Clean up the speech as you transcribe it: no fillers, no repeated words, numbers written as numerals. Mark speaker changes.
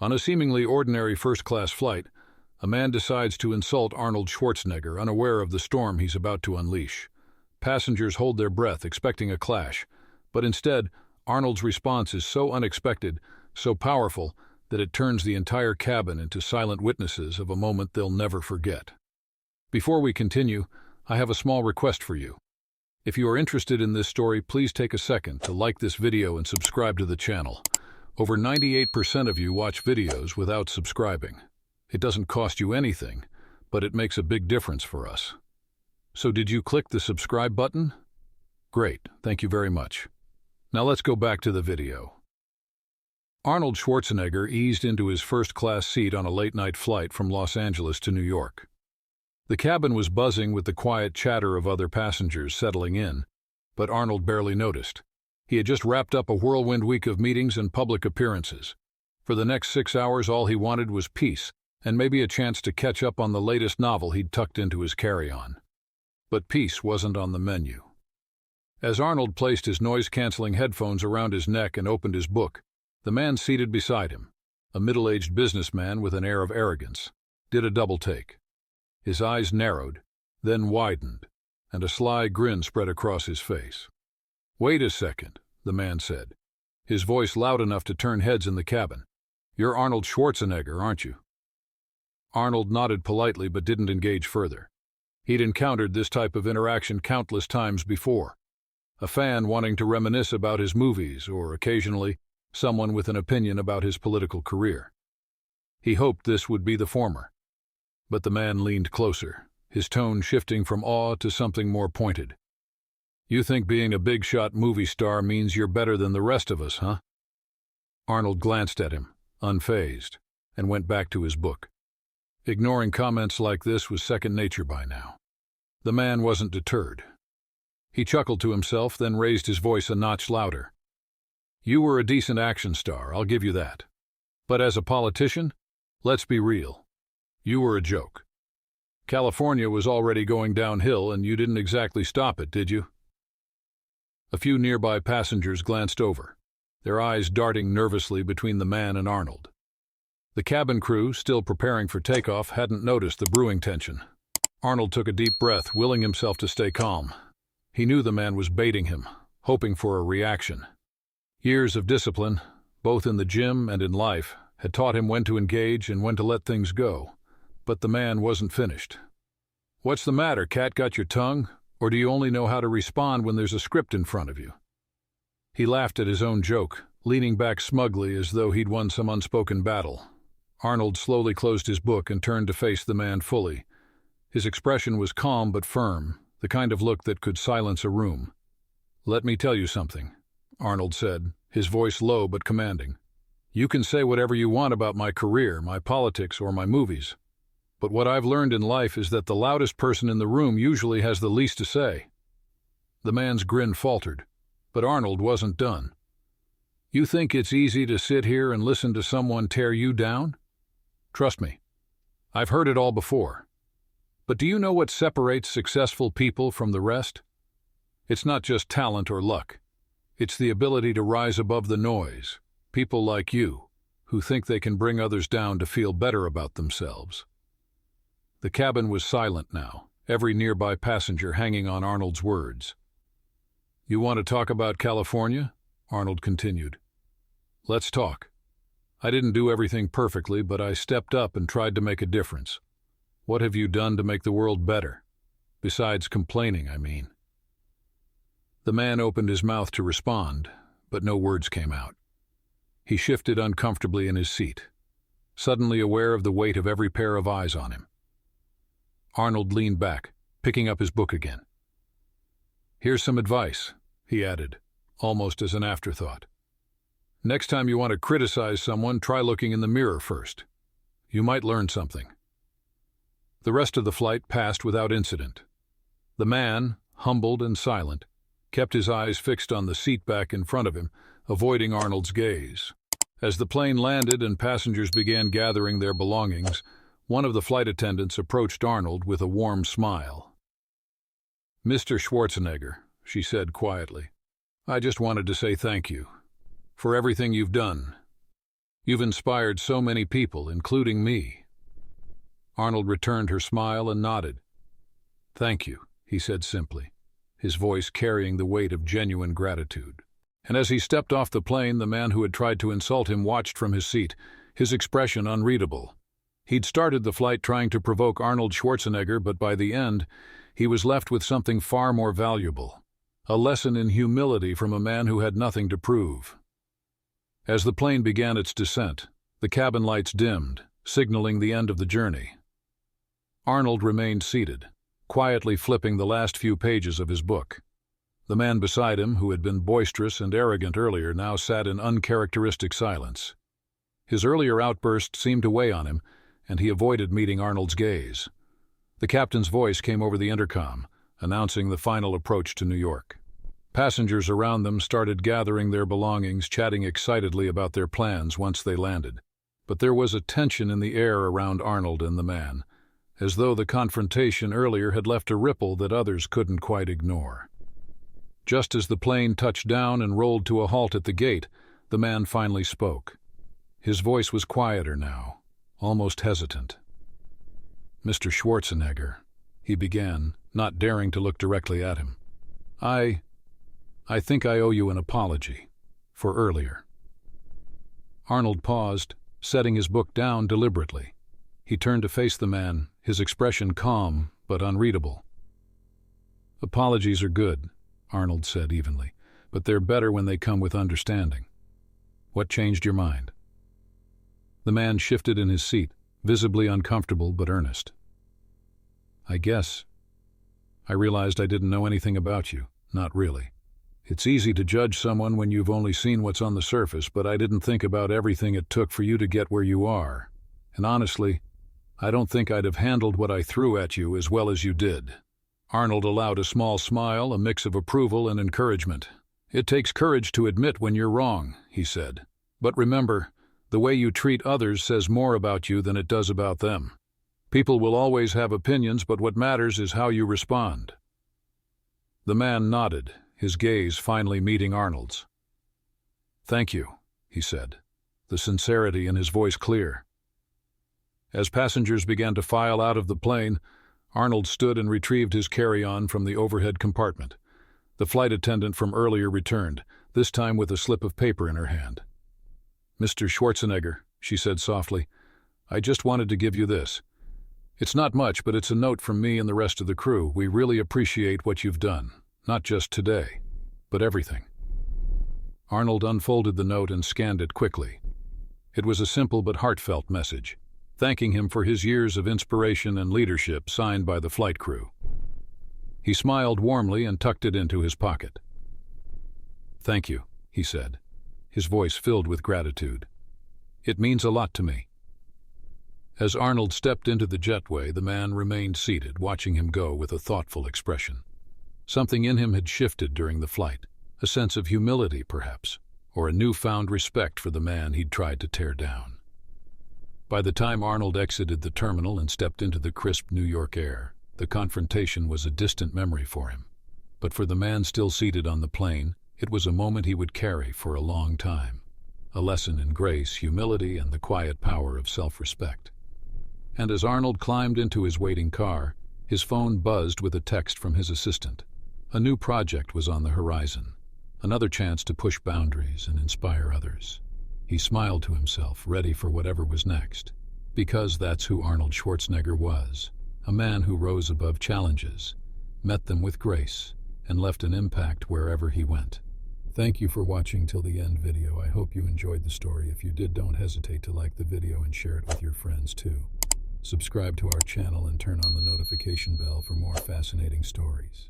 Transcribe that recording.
Speaker 1: On a seemingly ordinary first-class flight, a man decides to insult Arnold Schwarzenegger, unaware of the storm he's about to unleash. Passengers hold their breath, expecting a clash, but instead, Arnold's response is so unexpected, so powerful, that it turns the entire cabin into silent witnesses of a moment they'll never forget. Before we continue, I have a small request for you. If you are interested in this story, please take a second to like this video and subscribe to the channel. Over 98% of you watch videos without subscribing. It doesn't cost you anything, but it makes a big difference for us. So did you click the subscribe button? Great, thank you very much. Now let's go back to the video. Arnold Schwarzenegger eased into his first-class seat on a late-night flight from Los Angeles to New York. The cabin was buzzing with the quiet chatter of other passengers settling in, but Arnold barely noticed. He had just wrapped up a whirlwind week of meetings and public appearances. For the next 6 hours, all he wanted was peace and maybe a chance to catch up on the latest novel he'd tucked into his carry-on. But peace wasn't on the menu. As Arnold placed his noise-canceling headphones around his neck and opened his book, the man seated beside him, a middle-aged businessman with an air of arrogance, did a double-take. His eyes narrowed, then widened, and a sly grin spread across his face. "Wait a second," the man said, his voice loud enough to turn heads in the cabin. "You're Arnold Schwarzenegger, aren't you?" Arnold nodded politely but didn't engage further. He'd encountered this type of interaction countless times before. A fan wanting to reminisce about his movies, or occasionally, someone with an opinion about his political career. He hoped this would be the former. But the man leaned closer, his tone shifting from awe to something more pointed. "You think being a big-shot movie star means you're better than the rest of us, huh?" Arnold glanced at him, unfazed, and went back to his book. Ignoring comments like this was second nature by now. The man wasn't deterred. He chuckled to himself, then raised his voice a notch louder. "You were a decent action star, I'll give you that. But as a politician, let's be real. You were a joke. California was already going downhill and you didn't exactly stop it, did you?" A few nearby passengers glanced over, their eyes darting nervously between the man and Arnold. The cabin crew, still preparing for takeoff, hadn't noticed the brewing tension. Arnold took a deep breath, willing himself to stay calm. He knew the man was baiting him, hoping for a reaction. Years of discipline, both in the gym and in life, had taught him when to engage and when to let things go. But the man wasn't finished. "What's the matter, cat? Got your tongue? Or do you only know how to respond when there's a script in front of you?" He laughed at his own joke, leaning back smugly as though he'd won some unspoken battle. Arnold slowly closed his book and turned to face the man fully. His expression was calm but firm, the kind of look that could silence a room. "Let me tell you something," Arnold said, his voice low but commanding. "You can say whatever you want about my career, my politics, or my movies. But what I've learned in life is that the loudest person in the room usually has the least to say." The man's grin faltered, but Arnold wasn't done. "You think it's easy to sit here and listen to someone tear you down? Trust me, I've heard it all before. But do you know what separates successful people from the rest? It's not just talent or luck. It's the ability to rise above the noise. People like you, who think they can bring others down to feel better about themselves." The cabin was silent now, every nearby passenger hanging on Arnold's words. "You want to talk about California?" Arnold continued. "Let's talk. I didn't do everything perfectly, but I stepped up and tried to make a difference. What have you done to make the world better? Besides complaining, I mean." The man opened his mouth to respond, but no words came out. He shifted uncomfortably in his seat, suddenly aware of the weight of every pair of eyes on him. Arnold leaned back, picking up his book again. "Here's some advice," he added, almost as an afterthought. "Next time you want to criticize someone, try looking in the mirror first. You might learn something." The rest of the flight passed without incident. The man, humbled and silent, kept his eyes fixed on the seat back in front of him, avoiding Arnold's gaze. As the plane landed and passengers began gathering their belongings, one of the flight attendants approached Arnold with a warm smile. "Mr. Schwarzenegger," she said quietly, "I just wanted to say thank you for everything you've done. You've inspired so many people, including me." Arnold returned her smile and nodded. "Thank you," he said simply, his voice carrying the weight of genuine gratitude. And as he stepped off the plane, the man who had tried to insult him watched from his seat, his expression unreadable. He'd started the flight trying to provoke Arnold Schwarzenegger, but by the end, he was left with something far more valuable, a lesson in humility from a man who had nothing to prove. As the plane began its descent, the cabin lights dimmed, signaling the end of the journey. Arnold remained seated, quietly flipping the last few pages of his book. The man beside him, who had been boisterous and arrogant earlier, now sat in uncharacteristic silence. His earlier outburst seemed to weigh on him, and he avoided meeting Arnold's gaze. The captain's voice came over the intercom, announcing the final approach to New York. Passengers around them started gathering their belongings, chatting excitedly about their plans once they landed. But there was a tension in the air around Arnold and the man, as though the confrontation earlier had left a ripple that others couldn't quite ignore. Just as the plane touched down and rolled to a halt at the gate, the man finally spoke. His voice was quieter now, almost hesitant. "Mr. Schwarzenegger," he began, not daring to look directly at him. I think I owe you an apology for earlier." Arnold paused, setting his book down deliberately. He turned to face the man, his expression calm but unreadable. "Apologies are good," Arnold said evenly, "but they're better when they come with understanding. What changed your mind?" The man shifted in his seat, visibly uncomfortable but earnest. I realized I didn't know anything about you, not really. It's easy to judge someone when you've only seen what's on the surface, but I didn't think about everything it took for you to get where you are. And honestly, I don't think I'd have handled what I threw at you as well as you did." Arnold allowed a small smile, a mix of approval and encouragement. "It takes courage to admit when you're wrong," he said. "But remember, the way you treat others says more about you than it does about them. People will always have opinions, but what matters is how you respond." The man nodded, his gaze finally meeting Arnold's. "Thank you," he said, the sincerity in his voice clear. As passengers began to file out of the plane, Arnold stood and retrieved his carry-on from the overhead compartment. The flight attendant from earlier returned, this time with a slip of paper in her hand. "Mr. Schwarzenegger," she said softly, "I just wanted to give you this. It's not much, but it's a note from me and the rest of the crew. We really appreciate what you've done, not just today, but everything." Arnold unfolded the note and scanned it quickly. It was a simple but heartfelt message, thanking him for his years of inspiration and leadership, signed by the flight crew. He smiled warmly and tucked it into his pocket. "Thank you," he said, his voice filled with gratitude. "It means a lot to me." As Arnold stepped into the jetway, the man remained seated, watching him go with a thoughtful expression. Something in him had shifted during the flight, a sense of humility, perhaps, or a newfound respect for the man he'd tried to tear down. By the time Arnold exited the terminal and stepped into the crisp New York air, the confrontation was a distant memory for him. But for the man still seated on the plane, it was a moment he would carry for a long time, a lesson in grace, humility, and the quiet power of self-respect. And as Arnold climbed into his waiting car, his phone buzzed with a text from his assistant. A new project was on the horizon, another chance to push boundaries and inspire others. He smiled to himself, ready for whatever was next, because that's who Arnold Schwarzenegger was, a man who rose above challenges, met them with grace, and left an impact wherever he went. Thank you for watching till the end video. I hope you enjoyed the story. If you did, don't hesitate to like the video and share it with your friends too. Subscribe to our channel and turn on the notification bell for more fascinating stories.